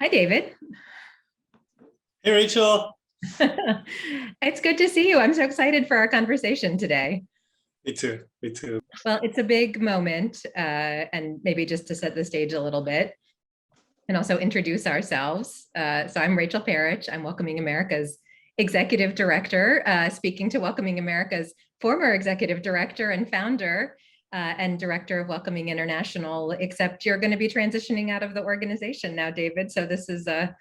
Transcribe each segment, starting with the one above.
Hi, David. Hey, Rachel. It's good to see you. I'm so excited for our conversation today. Me too. Me too. Well, it's a big moment, and maybe just to set the stage a little bit and also introduce ourselves. So I'm Rachel Peric. I'm Welcoming America's Executive Director, speaking to Welcoming America's former Executive Director and founder and Director of Welcoming International, except you're going to be transitioning out of the organization now, David. So this is a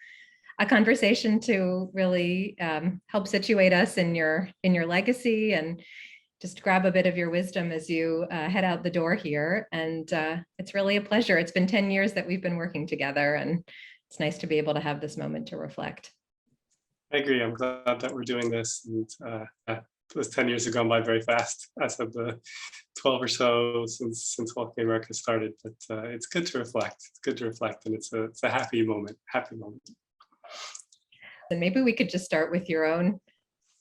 conversation to really help situate us in your legacy and just grab a bit of your wisdom as you head out the door here. And it's really a pleasure. It's been 10 years that we've been working together, and it's nice to be able to have this moment to reflect. I agree. I'm glad that we're doing this. And those 10 years have gone by very fast, as have the 12 or so since Welcoming America started. But it's good to reflect. It's good to reflect, and it's a happy moment. Happy moment. And maybe we could just start with your own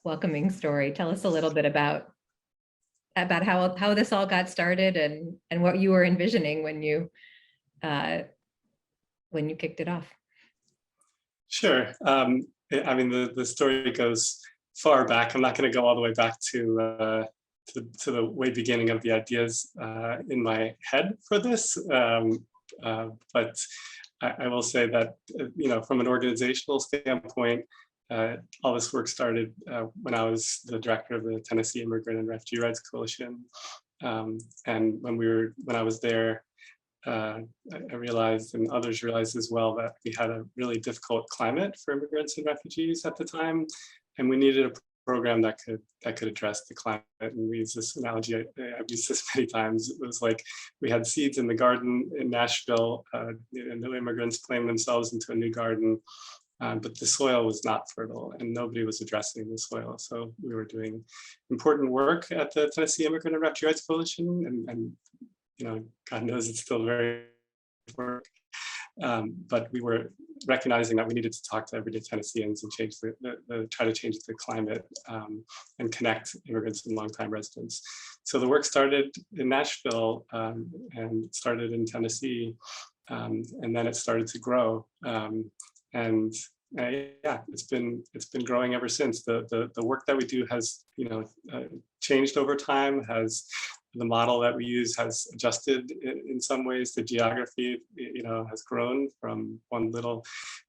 welcoming story. Tell us a little bit about how this all got started and what you were envisioning when you kicked it off. Sure. I mean, the story goes far back. I'm not going to go all the way back to the way beginning of the ideas in my head for this. But I will say that, from an organizational standpoint, all this work started when I was the director of the Tennessee Immigrant and Refugee Rights Coalition. And when I was there, I realized, and others realized as well, that we had a really difficult climate for immigrants and refugees at the time, and we needed a program that could address the climate. And we use this analogy, I've used this many times. It was like we had seeds in the garden in Nashville, and no immigrants claimed themselves into a new garden, but the soil was not fertile and nobody was addressing the soil. So we were doing important work at the Tennessee Immigrant and Refugee Rights Coalition, and God knows it's still very work. But we were recognizing that we needed to talk to everyday Tennesseans and change try to change the climate and connect immigrants and longtime residents. So the work started in Nashville and started in Tennessee, and then it started to grow. Yeah, it's been growing ever since. The work that we do has changed over time. The model that we use has adjusted in some ways. The geography, has grown from one little,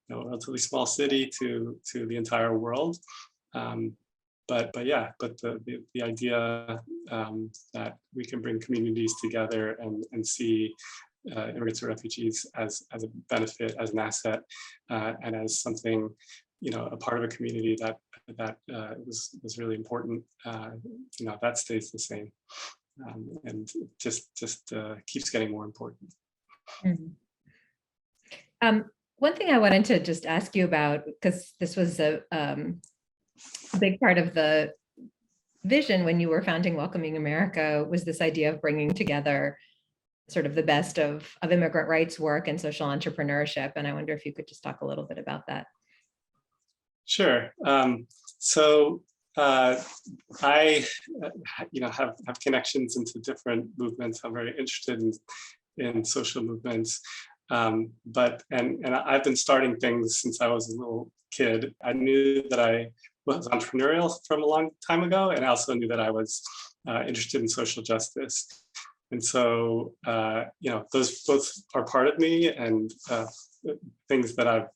relatively small city to the entire world. But the idea that we can bring communities together and see immigrants or refugees as a benefit, as an asset, and as something, a part of a community that was really important. That stays the same. And just keeps getting more important. Mm-hmm. One thing I wanted to just ask you about, because this was a big part of the vision when you were founding Welcoming America, was this idea of bringing together sort of the best of immigrant rights work and social entrepreneurship. And I wonder if you could just talk a little bit about that. Sure. I, have connections into different movements. I'm very interested in social movements, but I've been starting things since I was a little kid. I knew that I was entrepreneurial from a long time ago, and I also knew that I was interested in social justice. And so, those both are part of me, and things that I've,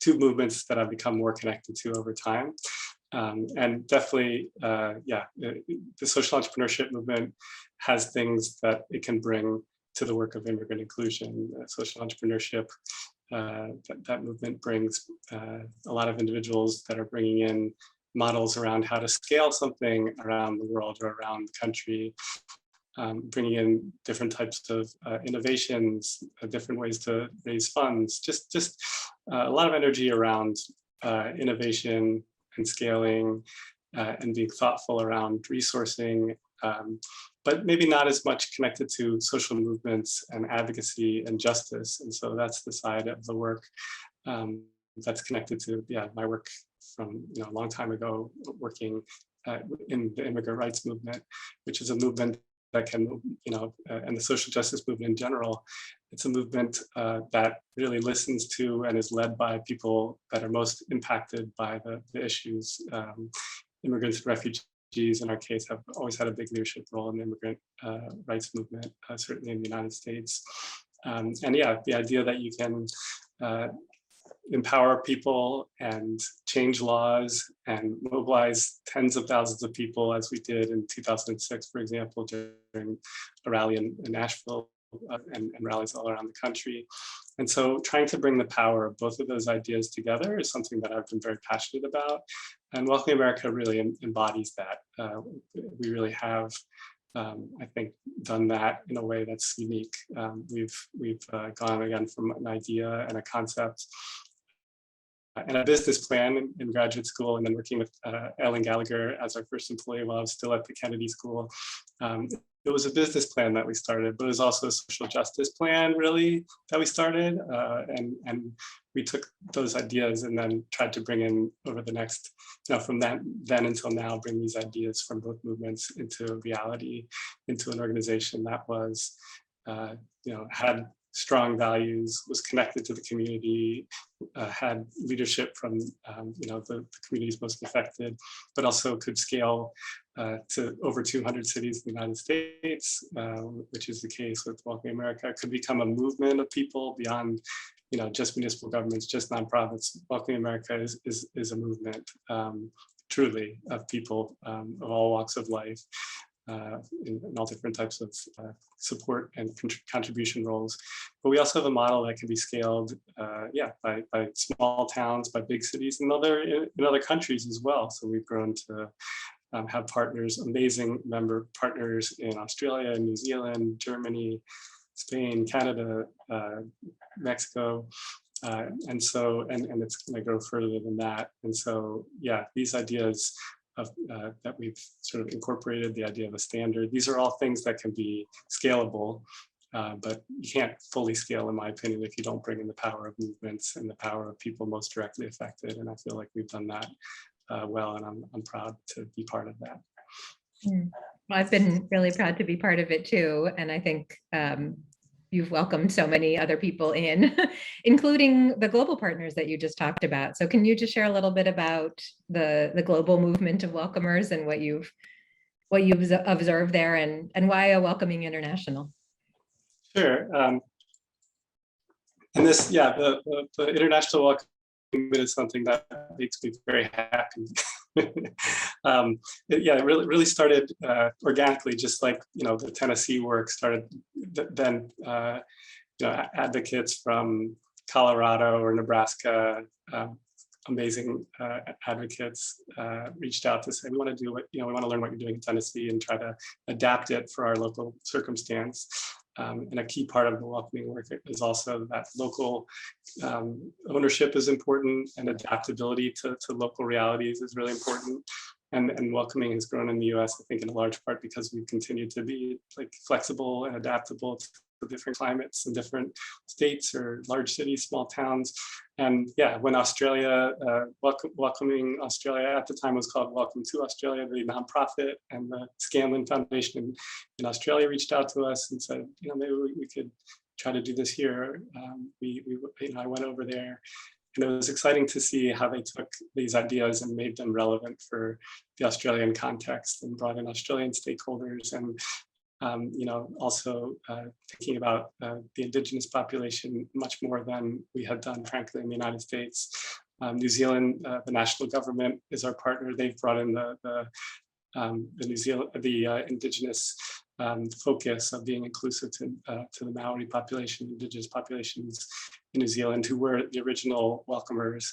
two movements that I've become more connected to over time. And definitely, the social entrepreneurship movement has things that it can bring to the work of immigrant inclusion. Social entrepreneurship, that movement brings a lot of individuals that are bringing in models around how to scale something around the world or around the country, bringing in different types of innovations, different ways to raise funds, just a lot of energy around innovation and scaling, and being thoughtful around resourcing, but maybe not as much connected to social movements and advocacy and justice. And so that's the side of the work that's connected to my work from a long time ago, working in the immigrant rights movement, which is a movement that can, and the social justice movement in general, it's a movement that really listens to and is led by people that are most impacted by the issues. Immigrants and refugees, in our case, have always had a big leadership role in the immigrant rights movement, certainly in the United States. And yeah, the idea that you can empower people and change laws and mobilize tens of thousands of people, as we did in 2006, for example, during a rally in Nashville, and rallies all around the country. And so trying to bring the power of both of those ideas together is something that I've been very passionate about. And Welcoming America really embodies that. We really have, I think, done that in a way that's unique. We've gone again from an idea and a concept and a business plan in graduate school, and then working with Ellen Gallagher as our first employee while I was still at the Kennedy School. It was a business plan that we started, but it was also a social justice plan, really, that we started. And we took those ideas and then tried to bring in over the next, from then until now, bring these ideas from both movements into reality, into an organization that was, had strong values, was connected to the community, had leadership from the communities most affected, but also could scale to over 200 cities in the United States, which is the case with Welcoming America. It could become a movement of people beyond just municipal governments, just nonprofits. Welcoming America is a movement, truly, of people of all walks of life. In all different types of support and contribution roles. But we also have a model that can be scaled, by small towns, by big cities, and in other countries as well. So we've grown to have partners, amazing member partners in Australia, New Zealand, Germany, Spain, Canada, Mexico. And it's going to go further than that. And so, yeah, these ideas that we've sort of incorporated, the idea of a standard. These are all things that can be scalable, but you can't fully scale, in my opinion, if you don't bring in the power of movements and the power of people most directly affected. And I feel like we've done that well, and I'm proud to be part of that. Well, I've been really proud to be part of it too. And I think you've welcomed so many other people in, including the global partners that you just talked about. So can you just share a little bit about the global movement of welcomers and what you've observed there, and why a Welcoming International? Sure. And this, the international welcoming movement is something that makes me very happy. It really started organically, just like the Tennessee work started. Then advocates from Colorado or Nebraska, amazing advocates, reached out to say, we want to do what we want to learn what you're doing in Tennessee and try to adapt it for our local circumstance. And a key part of the welcoming work is also that local ownership is important, and adaptability to local realities is really important. And welcoming has grown in the US, I think, in a large part because we've continued to be flexible and adaptable to different climates and different states or large cities, small towns. And when Australia, Welcoming Australia at the time was called Welcome to Australia, the nonprofit, and the Scanlon Foundation in Australia reached out to us and said, maybe we could try to do this here. I went over there, and it was exciting to see how they took these ideas and made them relevant for the Australian context and brought in Australian stakeholders, and also thinking about the indigenous population much more than we had done, frankly, in the United States. New Zealand, the national government is our partner. They've brought in the indigenous focus of being inclusive to the Maori population, indigenous populations in New Zealand, who were the original welcomers.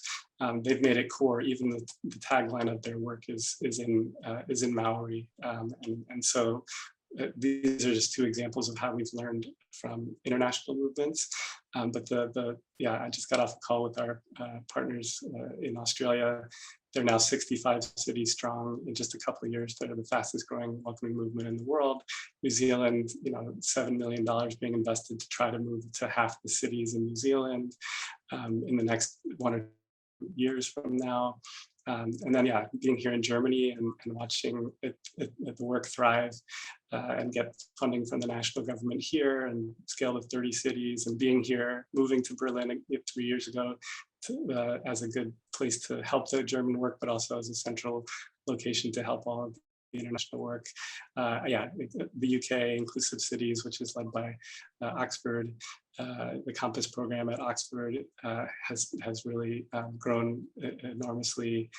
They've made it core. Even the tagline of their work is in Maori, and so. These are just two examples of how we've learned from international movements. But I just got off a call with our partners in Australia. They're now 65 cities strong. In just a couple of years, they're the fastest growing welcoming movement in the world. New Zealand, $7 million being invested to try to move to half the cities in New Zealand in the next 1 or years from now. And then, yeah, being here in Germany and watching the work thrive and get funding from the national government here and scale to 30 cities, and being here, moving to Berlin 3 years ago as a good place to help the German work, but also as a central location to help all of the international work. Yeah, the UK Inclusive Cities, which is led by Oxford, the Compass program at Oxford has really grown enormously,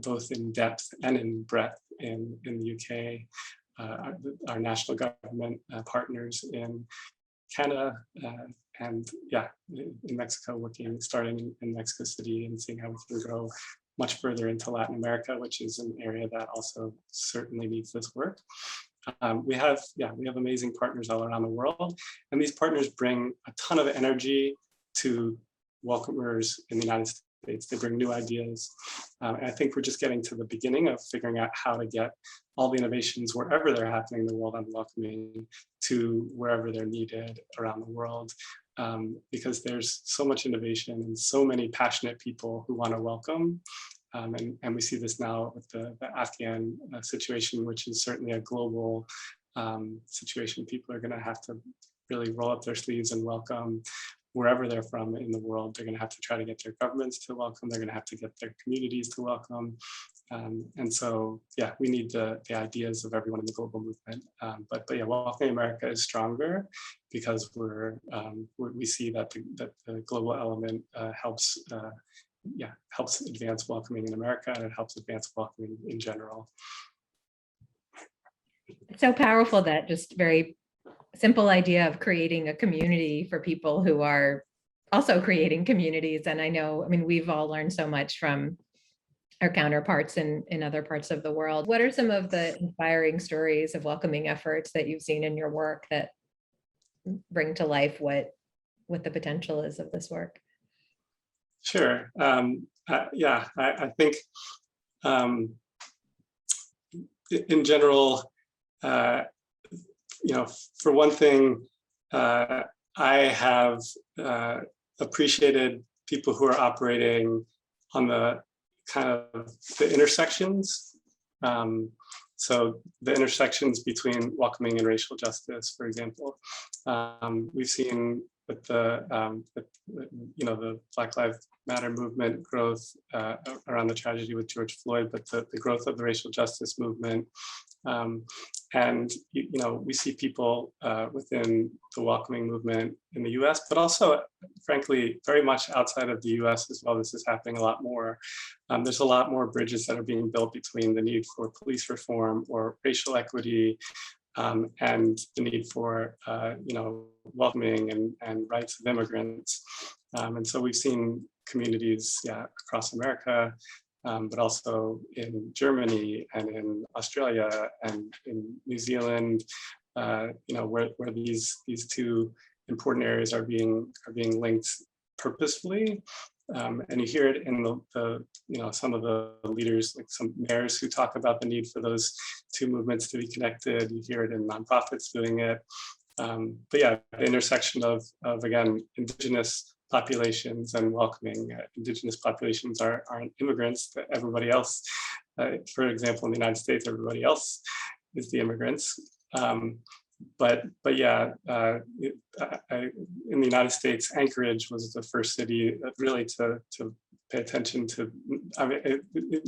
both in depth and in breadth in the UK. Our national government partners in Canada, and yeah, in Mexico, starting in Mexico City and seeing how we can grow much further into Latin America, which is an area that also certainly needs this work. We have amazing partners all around the world, and these partners bring a ton of energy to welcomers in the United States. They bring new ideas. And I think we're just getting to the beginning of figuring out how to get all the innovations wherever they're happening in the world on welcoming to wherever they're needed around the world. Because there's so much innovation and so many passionate people who want to welcome. And we see this now with the Afghan situation, which is certainly a global situation. People are going to have to really roll up their sleeves and welcome wherever they're from in the world. They're going to have to try to get their governments to welcome. They're going to have to get their communities to welcome. And so, yeah, we need the ideas of everyone in the global movement. But yeah, Welcoming America is stronger because we see that the global element helps advance welcoming in America, and it helps advance welcoming in general. It's so powerful, that just very simple idea of creating a community for people who are also creating communities. And I mean, we've all learned so much from our counterparts in other parts of the world. What are some of the inspiring stories of welcoming efforts that you've seen in your work that bring to life what the potential is of this work? Sure. Yeah, I think in general, for one thing, I have appreciated people who are operating on the kind of the intersections. So the intersections between welcoming and racial justice, for example. We've seen with the Black Lives Matter movement growth around the tragedy with George Floyd, but the growth of the racial justice movement. And we see people within the welcoming movement in the US, but also, frankly, very much outside of the US as well. This is happening a lot more. There's a lot more bridges that are being built between the need for police reform or racial equity and the need for welcoming and rights of immigrants. And so we've seen communities across America, but also in Germany and in Australia and in New Zealand, where these two important areas are being linked purposefully. And you hear it in some of the leaders, like some mayors who talk about the need for those two movements to be connected. You hear it in nonprofits doing it. But yeah, the intersection of again, indigenous populations and welcoming. Indigenous populations aren't immigrants. Everybody else, for example, in the United States, everybody else is the immigrants. But yeah, in the United States, Anchorage was the first city really to pay attention to,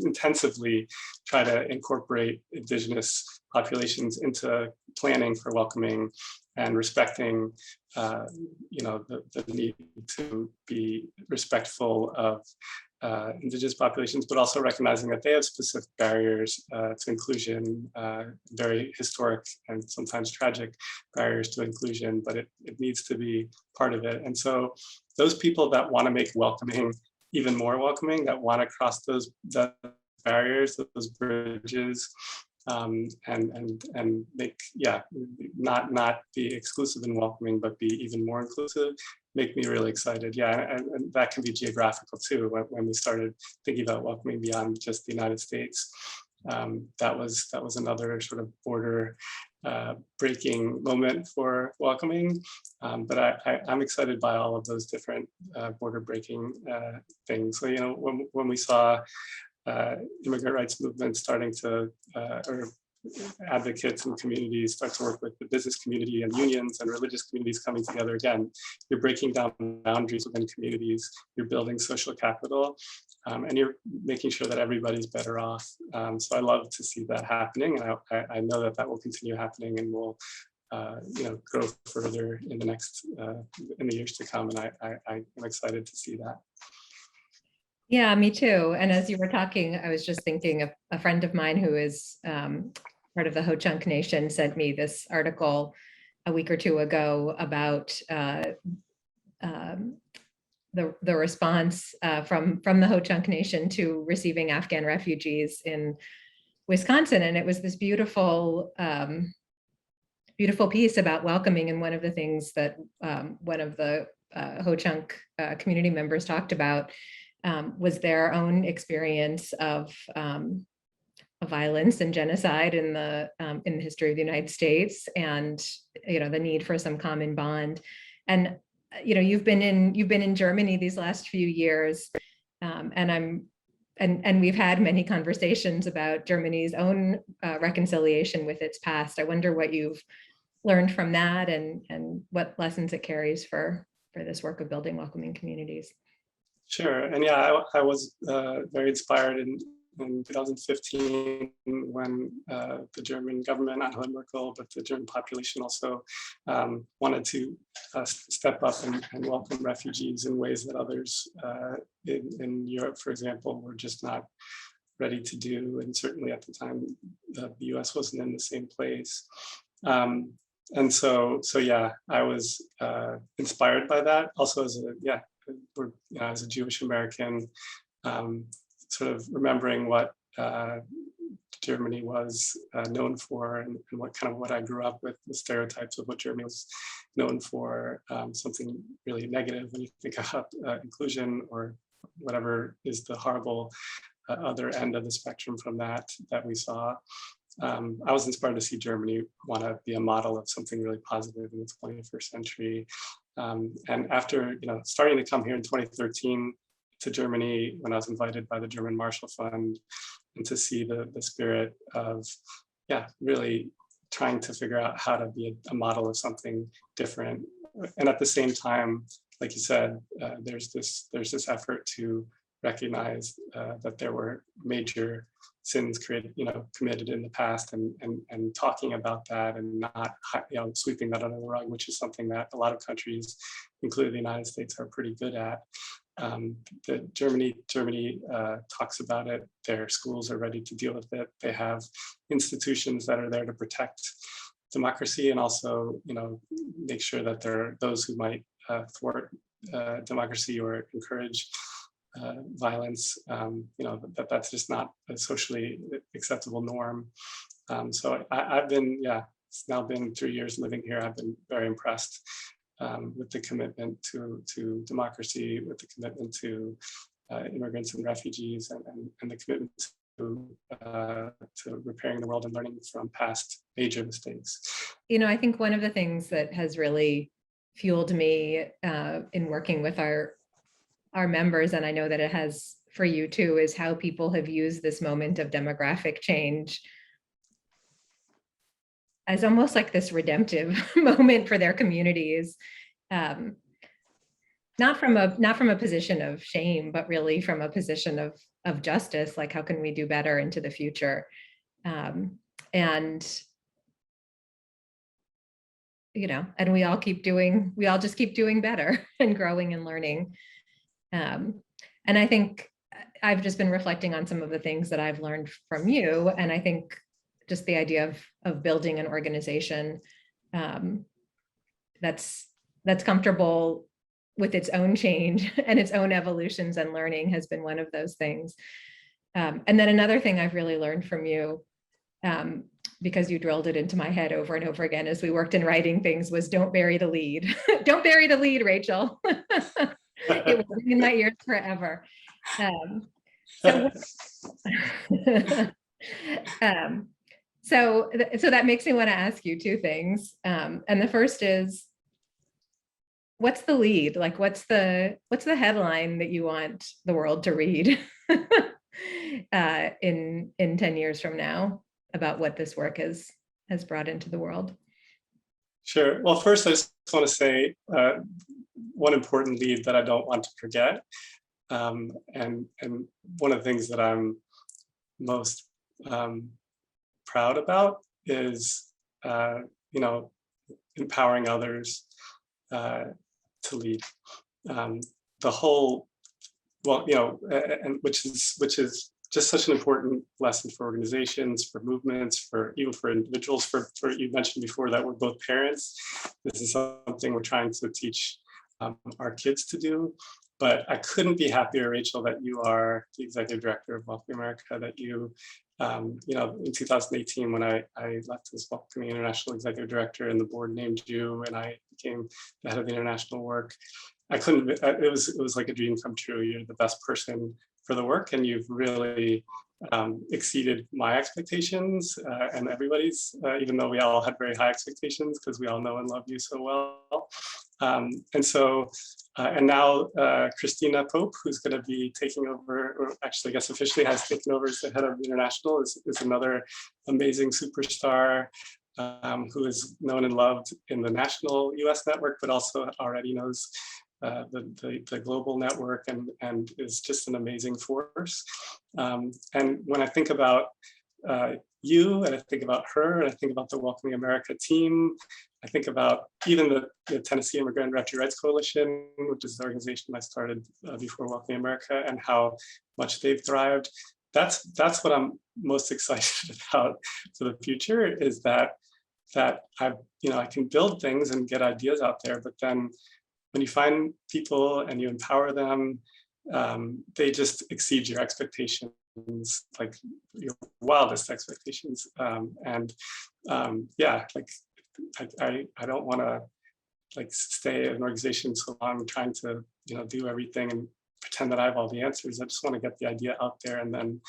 intensively try to incorporate indigenous populations into planning for welcoming and respecting, the need to be respectful of indigenous populations, but also recognizing that they have specific barriers to inclusion, very historic and sometimes tragic barriers to inclusion, but it needs to be part of it. And so those people that want to make welcoming even more welcoming, that want to cross those barriers, those bridges, and make, not be exclusive and welcoming, but be even more inclusive, make me really excited. Yeah, and that can be geographical too, when we started thinking about welcoming beyond just the United States. that was another sort of border breaking moment for welcoming. But I'm excited by all of those different border breaking things. So, you know, when we saw immigrant rights movements starting to, or advocates and communities start to work with the business community and unions and religious communities coming together again, you're breaking down boundaries within communities, you're building social capital, and you're making sure that everybody's better off. So I love to see that happening, and I know that that will continue happening and will you know, grow further in the next in the years to come, and I'm excited to see that. Yeah, me too. And as you were talking, I was just thinking of a friend of mine who is part of the Ho-Chunk Nation sent me this article a week or two ago about the response from the Ho-Chunk Nation to receiving Afghan refugees in Wisconsin. And it was this beautiful, beautiful piece about welcoming. And one of the things that one of the Ho-Chunk community members talked about was their own experience of violence and genocide in the history of the United States, and you know, the need for some common bond. And you know, you've been in Germany these last few years, and we've had many conversations about Germany's own reconciliation with its past. I wonder what you've learned from that, and what lessons it carries for this work of building welcoming communities. Sure, and yeah, I was very inspired in 2015 when the German government, not Angela Merkel, but the German population also wanted to step up and welcome refugees in ways that others in Europe, for example, were just not ready to do. And certainly at the time, the US wasn't in the same place. And so yeah, I was inspired by that. Also as a Jewish American, sort of remembering what Germany was known for, and what I grew up with, the stereotypes of what Germany was known for, something really negative when you think about inclusion or whatever is the horrible other end of the spectrum from that we saw. I was inspired to see Germany want to be a model of something really positive in the 21st century. And after, you know, starting to come here in 2013 to Germany, when I was invited by the German Marshall Fund, and to see the spirit of, really trying to figure out how to be a model of something different. And at the same time, like you said, there's this effort to recognize that there were major sins committed in the past, and talking about that, and not sweeping that under the rug, which is something that a lot of countries, including the United States, are pretty good at. Germany talks about it. Their schools are ready to deal with it. They have institutions that are there to protect democracy, and also make sure that there are those who might thwart democracy or encourage violence, that's just not a socially acceptable norm. So I've been, it's now been 3 years living here. I've been very impressed with the commitment to democracy, with the commitment to immigrants and refugees, and the commitment to repairing the world and learning from past major mistakes. I think one of the things that has really fueled me in working with our members, and I know that it has for you too, is how people have used this moment of demographic change as almost like this redemptive moment for their communities. Not from a position of shame, but really from a position of justice, like how can we do better into the future? And we all just keep doing better and growing and learning. And I think I've just been reflecting on some of the things that I've learned from you. And I think just the idea of building an organization that's comfortable with its own change and its own evolutions and learning has been one of those things. And then another thing I've really learned from you, because you drilled it into my head over and over again as we worked in writing things, was don't bury the lead. Don't bury the lead, Rachel. It was in my ears forever. So So that makes me want to ask you two things. And the first is, what's the lead? Like, what's the headline that you want the world to read in 10 years from now about what this work has brought into the world? Sure. Well, first, I just want to say one important lead that I don't want to forget. And one of the things that I'm most proud about is, empowering others to lead. The whole, and which is just such an important lesson for organizations, for movements, for even for individuals. For you mentioned before that we're both parents. This is something we're trying to teach our kids to do. But I couldn't be happier, Rachel, that you are the executive director of Welcoming America. That you, in 2018, when I left as Welcoming International Executive Director, and the board named you, and I became the head of the international work, I couldn't. It was like a dream come true. You're the best person for the work, and you've really exceeded my expectations and everybody's, even though we all had very high expectations because we all know and love you so well. And now Christina Pope, who's going to be taking over, or actually I guess officially has taken over as the head of the international, is another amazing superstar who is known and loved in the national US network, but also already knows the global network and is just an amazing force. And when I think about you, and I think about her, and I think about the Welcoming America team, I think about even the Tennessee Immigrant Refugee Rights Coalition, which is the organization I started before Welcoming America, and how much they've thrived. That's what I'm most excited about for the future, is that I can build things and get ideas out there, but then when you find people and you empower them, they just exceed your expectations, like your wildest expectations. I don't want to stay at an organization so long trying to do everything and pretend that I have all the answers. I just want to get the idea out there and then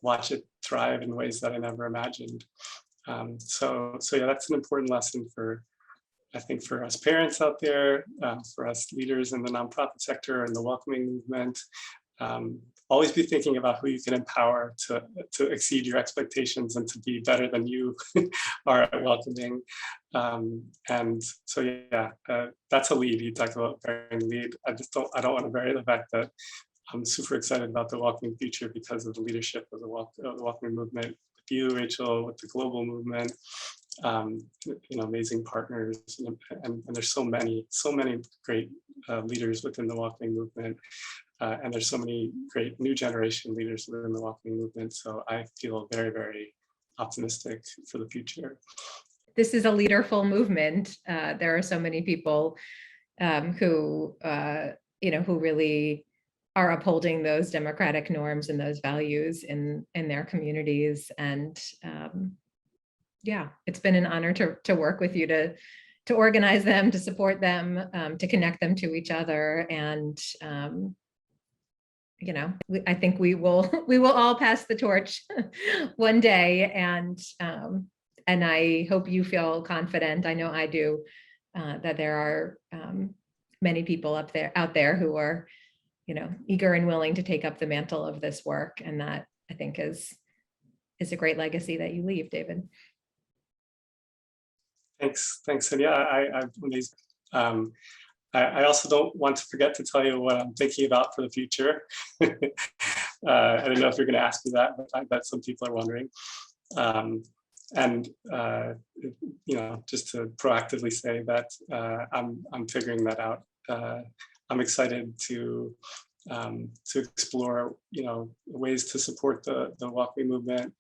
watch it thrive in ways that I never imagined. So yeah, that's an important lesson I think for us parents out there, for us leaders in the nonprofit sector and the welcoming movement. Always be thinking about who you can empower to exceed your expectations and to be better than you are at welcoming. And so yeah, that's a lead. You talked about burying the lead. I don't want to bury the fact that I'm super excited about the welcoming future because of the leadership of the welcoming movement with you, Rachel, with the global movement. Amazing partners, and there's so many great leaders within the welcoming movement, and there's so many great new generation leaders within the welcoming movement. So I feel very, very optimistic for the future. This is a leaderful movement. There are so many people who really are upholding those democratic norms and those values in their communities. And yeah, it's been an honor to work with you, to organize them, to support them, to connect them to each other. And I think we will all pass the torch one day. And I hope you feel confident. I know I do, that there are many people out there who are, eager and willing to take up the mantle of this work. And that, I think, is a great legacy that you leave, David. Thanks. And yeah, I'm amazed. I also don't want to forget to tell you what I'm thinking about for the future. I don't know if you're going to ask me that, but I bet some people are wondering. Just to proactively say that I'm figuring that out. I'm excited to explore, ways to support the welcoming movement,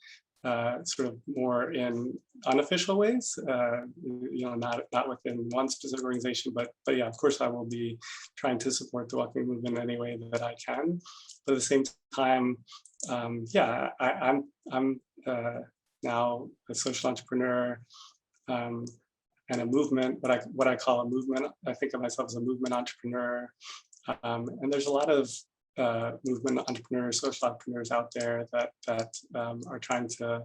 sort of more in unofficial ways, not within one specific organization, but yeah, of course I will be trying to support the welcoming movement in any way that I can. But at the same time, I'm now a social entrepreneur and a movement, what I call a movement. I think of myself as a movement entrepreneur. And there's a lot of movement entrepreneurs, social entrepreneurs out there that are trying to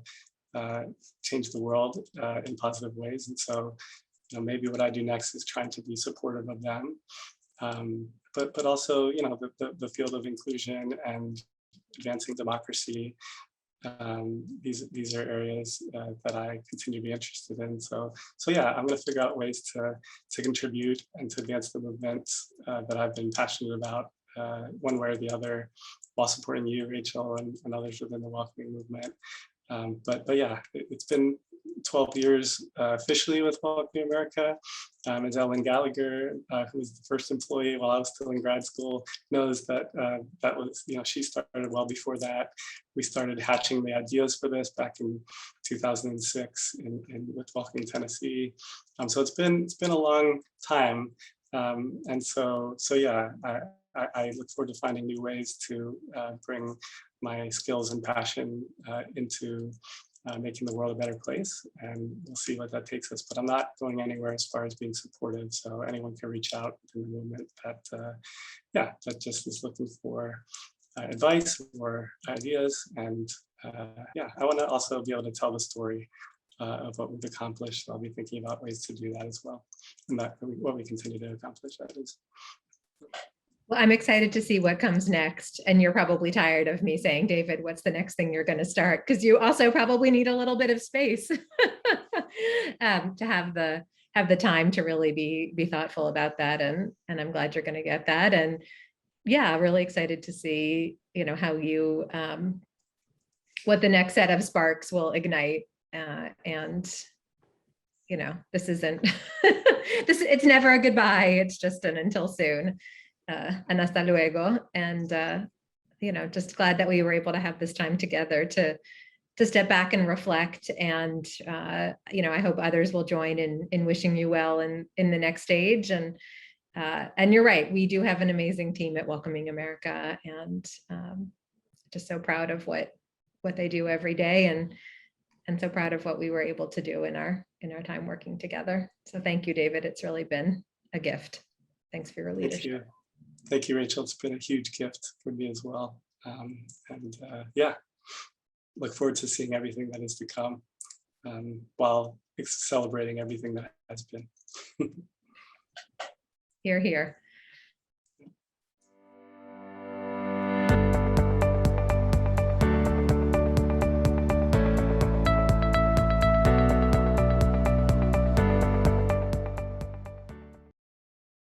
change the world in positive ways. And so, maybe what I do next is trying to be supportive of them, but also, the field of inclusion and advancing democracy. These are areas that I continue to be interested in. So yeah, I'm going to figure out ways to contribute and to advance the movements that I've been passionate about, one way or the other, while supporting you, Rachel, and others within the welcoming movement. But yeah, it's been 12 years officially with Welcoming America. As Ellen Gallagher, who was the first employee while I was still in grad school, knows that that was, she started well before that. We started hatching the ideas for this back in 2006 with Welcoming Tennessee. So it's been a long time, and so yeah, I look forward to finding new ways to bring my skills and passion into making the world a better place, and we'll see what that takes us. But I'm not going anywhere as far as being supportive, so anyone can reach out in the movement that just is looking for advice or ideas. And yeah, I want to also be able to tell the story of what we've accomplished. I'll be thinking about ways to do that as well, and what we continue to accomplish, that is. Well, I'm excited to see what comes next. And you're probably tired of me saying, David, what's the next thing you're going to start? Because you also probably need a little bit of space to have the time to really be thoughtful about that. And I'm glad you're going to get that. And yeah, really excited to see, how you, what the next set of sparks will ignite. And this isn't, it's never a goodbye. It's just an until soon. And hasta luego. And, just glad that we were able to have this time together to step back and reflect. And, I hope others will join in wishing you well in the next stage. And you're right, we do have an amazing team at Welcoming America, and just so proud of what they do every day, and so proud of what we were able to do in our time working together. So thank you, David. It's really been a gift. Thanks for your leadership. Thank you, Rachel. It's been a huge gift for me as well. Yeah, look forward to seeing everything that is to come, while celebrating everything that has been. Hear, hear.